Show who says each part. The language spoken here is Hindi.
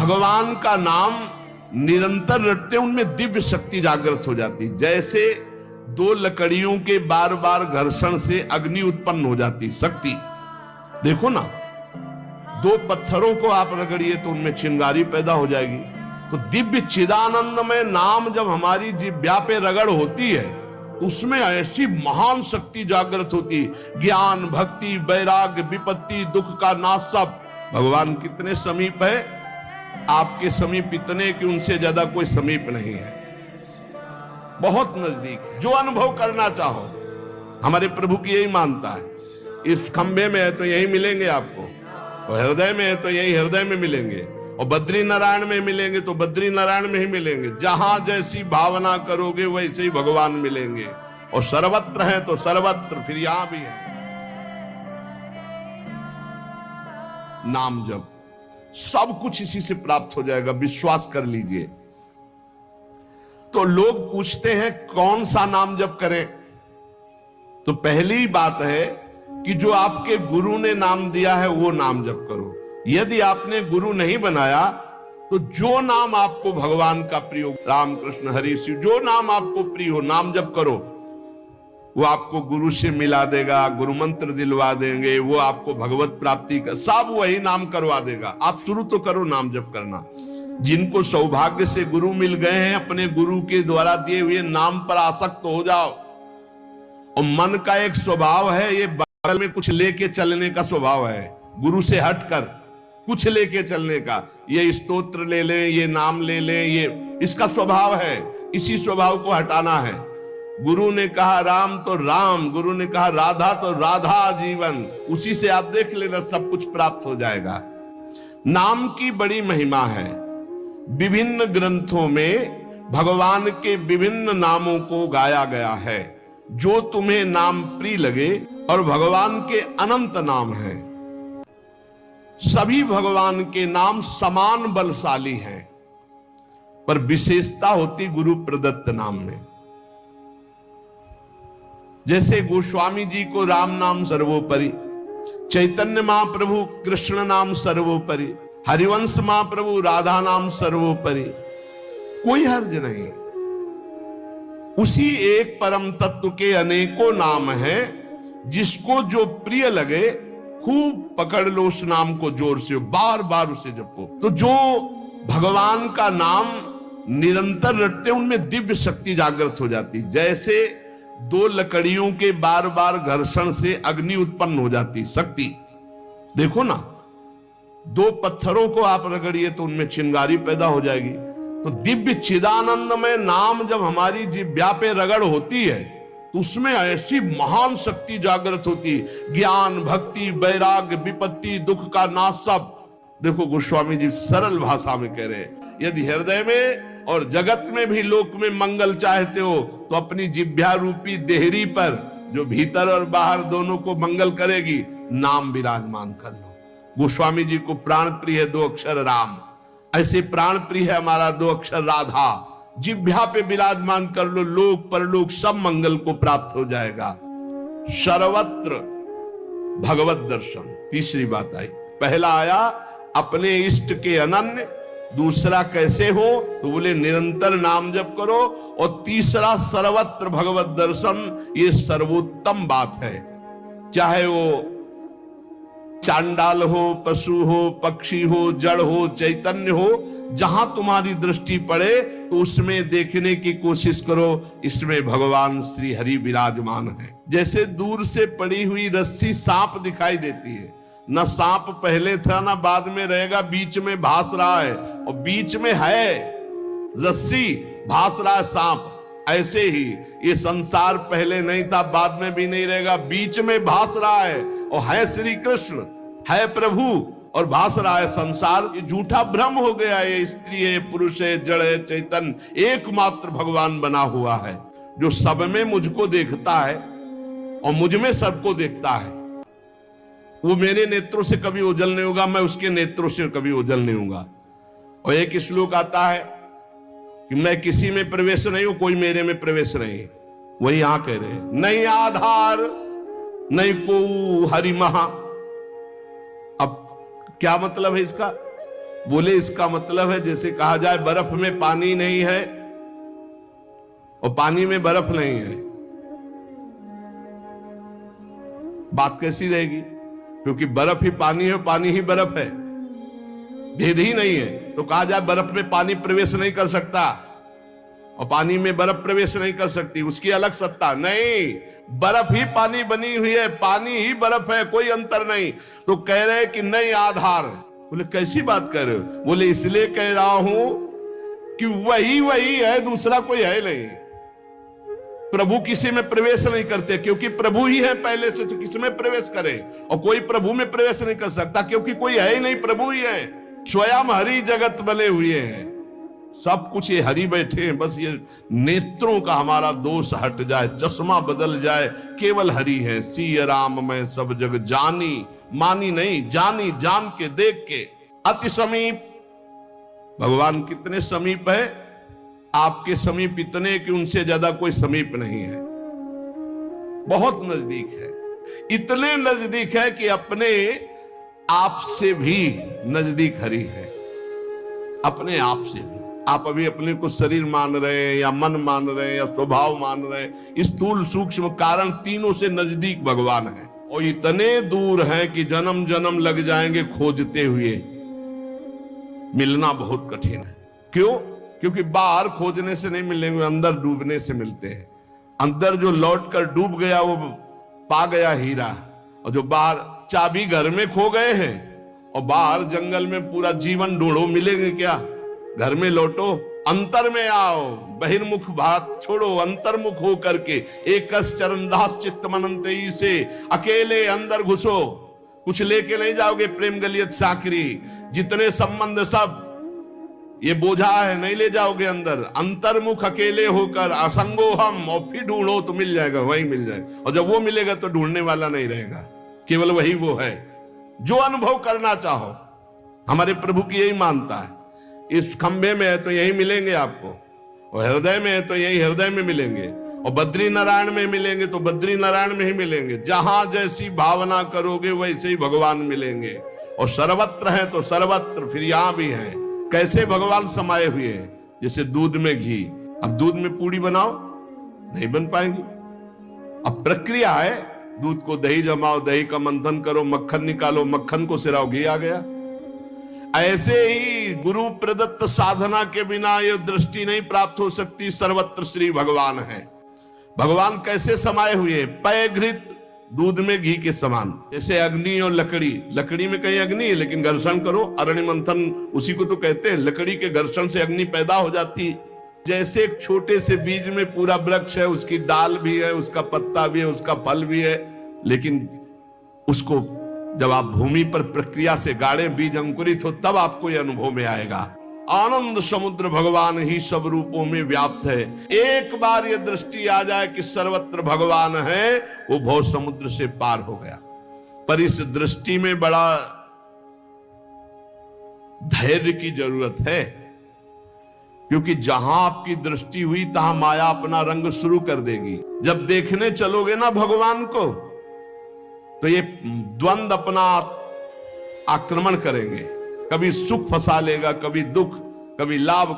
Speaker 1: भगवान का नाम निरंतर रटते उनमें दिव्य शक्ति जागृत हो जाती। जैसे दो लकड़ियों के बार बार घर्षण से अग्नि उत्पन्न हो जाती शक्ति। देखो ना, दो पत्थरों को आप रगड़िए तो उनमें चिंगारी पैदा हो जाएगी। तो दिव्य चिदानंद में नाम जब हमारी जिह्वा पे रगड़ होती है उसमें ऐसी महान शक्ति जागृत होती। ज्ञान, भक्ति, वैराग्य, विपत्ति, दुख का नाश सब। भगवान कितने समीप है, आपके समीप इतने कि उनसे ज्यादा कोई समीप नहीं है, बहुत नजदीक। जो अनुभव करना चाहो, हमारे प्रभु की यही मानता है। इस खंबे में है तो यही मिलेंगे आपको, और हृदय में है तो यही हृदय में मिलेंगे, और बद्री नारायण में मिलेंगे तो बद्री नारायण में ही मिलेंगे। जहां जैसी भावना करोगे वैसे ही भगवान मिलेंगे। और सर्वत्र है तो सर्वत्र, फिर यहां भी है। नाम जप सब कुछ इसी से प्राप्त हो जाएगा, विश्वास कर लीजिए। तो लोग पूछते हैं कौन सा नाम जप करें, तो पहली बात है कि जो आपके गुरु ने नाम दिया है वो नाम जप करो। यदि आपने गुरु नहीं बनाया तो जो नाम आपको भगवान का प्रिय हो, राम कृष्ण हरि शिव, जो नाम आपको प्रिय हो नाम जप करो। वो आपको गुरु से मिला देगा, गुरु मंत्र दिलवा देंगे, वो आपको भगवत प्राप्ति का सब वही नाम करवा देगा। आप शुरू तो करो नाम जप करना। जिनको सौभाग्य से गुरु मिल गए हैं, अपने गुरु के द्वारा दिए हुए नाम पर आसक्त हो जाओ। और मन का एक स्वभाव है, ये बगल में कुछ लेके चलने का स्वभाव है, गुरु से हटकर कुछ लेके चलने का। ये स्तोत्र ले लें, ये नाम ले लें, ये इसका स्वभाव है। इसी स्वभाव को हटाना है। गुरु ने कहा राम तो राम, गुरु ने कहा राधा तो राधा जीवन, उसी से आप देख लेना सब कुछ प्राप्त हो जाएगा। नाम की बड़ी महिमा है। विभिन्न ग्रंथों में भगवान के विभिन्न नामों को गाया गया है। जो तुम्हें नाम प्रिय लगे, और भगवान के अनंत नाम हैं। सभी भगवान के नाम समान बलशाली हैं, पर विशेषता होती गुरु प्रदत्त नाम में। जैसे गोस्वामी जी को राम नाम सर्वोपरि, चैतन्य महाप्रभु कृष्ण नाम सर्वोपरि, हरिवंश महाप्रभु राधा नाम सर्वोपरि, कोई हर्ज नहीं। उसी एक परम तत्व के अनेकों नाम हैं। जिसको जो प्रिय लगे खूब पकड़ लो उस नाम को, जोर से बार बार उसे जपो। तो जो भगवान का नाम निरंतर रटते उनमें दिव्य शक्ति जागृत हो जाती। जैसे दो लकड़ियों के बार बार घर्षण से अग्नि उत्पन्न हो जाती शक्ति। देखो ना, दो पत्थरों को आप रगड़िए तो उनमें चिंगारी पैदा हो जाएगी। तो दिव्य चिदानंद में नाम जब हमारी जिह्वा पे रगड़ होती है तो उसमें ऐसी महान शक्ति जागृत होती। ज्ञान, भक्ति, वैराग्य, विपत्ति, दुख का नाश सब। देखो गोस्वामी जी सरल भाषा में कह रहे हैं, यदि हृदय में और जगत में भी लोक में मंगल चाहते हो तो अपनी जिह्वा रूपी देहरी पर, जो भीतर और बाहर दोनों को मंगल करेगी, नाम विराजमान कर लो। गोस्वामी जी को प्राण प्रिय है 2 अक्षर राम, ऐसे प्राण प्रिय है हमारा 2 अक्षर राधा। जिह्वा पे विराजमान कर लो, लोक परलोक सब मंगल को प्राप्त हो जाएगा। सर्वत्र भगवत दर्शन, तीसरी बात आई। पहला आया अपने इष्ट के अनन्य, दूसरा कैसे हो तो बोले निरंतर नाम जप करो, और तीसरा सर्वत्र भगवत दर्शन। ये सर्वोत्तम बात है। चाहे वो चांडाल हो, पशु हो, पक्षी हो, जड़ हो, चैतन्य हो, जहां तुम्हारी दृष्टि पड़े तो उसमें देखने की कोशिश करो, इसमें भगवान श्री हरि विराजमान है। जैसे दूर से पड़ी हुई रस्सी सांप दिखाई देती है, न सांप पहले था ना बाद में रहेगा, बीच में भास रहा है, और बीच में है रस्सी, भास रहा है सांप। ऐसे ही ये संसार पहले नहीं था, बाद में भी नहीं रहेगा, बीच में भास रहा है, और है श्री कृष्ण, है प्रभु, और भास रहा है संसार। ये झूठा भ्रम हो गया। ये स्त्री है, पुरुष है, जड़ है, चैतन्य एकमात्र भगवान बना हुआ है, जो सब में मुझको देखता है और मुझ में सबको देखता है। वो मेरे नेत्रों से कभी ओझल नहीं होगा, मैं उसके नेत्रों से कभी ओझल नहीं होगा। और एक श्लोक आता है कि मैं किसी में प्रवेश नहीं हूं, कोई मेरे में प्रवेश नहीं। वही यहां कह रहे हैं, नहीं आधार नहीं को हरि महा। अब क्या मतलब है इसका? बोले इसका मतलब है जैसे कहा जाए बर्फ में पानी नहीं है और पानी में बर्फ नहीं है, बात कैसी रहेगी? क्योंकि बर्फ ही पानी है, पानी ही बर्फ है, भेद ही नहीं है। तो कहा जाए बर्फ में पानी प्रवेश नहीं कर सकता और पानी में बर्फ प्रवेश नहीं कर सकती, उसकी अलग सत्ता नहीं। बर्फ ही पानी बनी हुई है, पानी ही बर्फ है, कोई अंतर नहीं। तो कह रहे कि नहीं आधार। बोले कैसी बात कर रहे हो? बोले इसलिए कह रहा हूं कि वही वही है, दूसरा कोई है नहीं। प्रभु किसी में प्रवेश नहीं करते क्योंकि प्रभु ही है पहले से, तो किसी में प्रवेश करे? और कोई प्रभु में प्रवेश नहीं कर सकता क्योंकि कोई है ही नहीं, प्रभु ही है। स्वयं हरि जगत बने हुए हैं, सब कुछ ये हरि बैठे हैं। बस ये नेत्रों का हमारा दोष हट जाए, चश्मा बदल जाए, केवल हरि है। सिय राम मैं सब जग जानी, मानी नहीं जानी, जान के देख के। अति समीप, भगवान कितने समीप है? आपके समीप इतने कि उनसे ज्यादा कोई समीप नहीं है, बहुत नजदीक है। इतने नजदीक है कि अपने आप से भी नजदीक हरि है, अपने आप से भी। आप अभी अपने को शरीर मान रहे हैं या मन मान रहे हैं या स्वभाव मान रहे हैं, स्थूल सूक्ष्म कारण तीनों से नजदीक भगवान है। और इतने दूर है कि जन्म जन्म लग जाएंगे खोजते हुए, मिलना बहुत कठिन है। क्यों? क्योंकि बाहर खोजने से नहीं मिलेंगे, अंदर डूबने से मिलते हैं। अंदर जो लौट कर डूब गया वो पा गया हीरा, और जो बाहर चाबी घर में खो गए हैं और बाहर जंगल में पूरा जीवन ढूंढो, मिलेंगे क्या? घर में लौटो, अंतर में आओ, बहिर्मुख बात छोड़ो, अंतर्मुख हो करके एकस चरणदास चित्त मनंतई से अकेले अंदर घुसो। कुछ लेके नहीं जाओगे प्रेम गलियत साकरी, जितने संबंध सब ये बोझा है, नहीं ले जाओगे अंदर। अंतर्मुख अकेले होकर असंगो हम, और फिर ढूंढो तो मिल जाएगा, वही मिल जाएगा। और जब वो मिलेगा तो ढूंढने वाला नहीं रहेगा, केवल वही वो है जो अनुभव करना चाहो। हमारे प्रभु की यही मानता है, इस खंभे में है तो यही मिलेंगे आपको, और हृदय में है तो यही हृदय में मिलेंगे, और बद्री नारायण में मिलेंगे तो बद्री नारायण में ही मिलेंगे। जहां जैसी भावना करोगे वैसे ही भगवान मिलेंगे। और सर्वत्र है तो सर्वत्र फिर यहां भी है। कैसे भगवान समाये हुए हैं? जैसे दूध में घी। अब दूध में पूड़ी बनाओ, नहीं बन पाएगी। अब प्रक्रिया है, दूध को दही जमाओ, दही का मंथन करो, मक्खन निकालो, मक्खन को सिराओ, घी आ गया। ऐसे ही गुरु प्रदत्त साधना के बिना यह दृष्टि नहीं प्राप्त हो सकती। सर्वत्र श्री भगवान है। भगवान कैसे समाये हुए? पयघृत दूध में घी के समान। जैसे अग्नि और लकड़ी, लकड़ी में कहीं अग्नि है लेकिन घर्षण करो, अरण्य मंथन उसी को तो कहते हैं। लकड़ी के घर्षण से अग्नि पैदा हो जाती है। जैसे एक छोटे से बीज में पूरा वृक्ष है, उसकी डाल भी है, उसका पत्ता भी है, उसका फल भी है, लेकिन उसको जब आप भूमि पर प्रक्रिया से गाड़े, बीज अंकुरित हो, तब आपको यह अनुभव में आएगा। आनंद समुद्र भगवान ही सब रूपों में व्याप्त है। एक बार यह दृष्टि आ जाए कि सर्वत्र भगवान है, वो भव समुद्र से पार हो गया। पर इस दृष्टि में बड़ा धैर्य की जरूरत है, क्योंकि जहां आपकी दृष्टि हुई तहां माया अपना रंग शुरू कर देगी। जब देखने चलोगे ना भगवान को, तो ये द्वंद अपना आक्रमण करेंगे। कभी सुख फंसा लेगा, कभी दुख, कभी लाभ,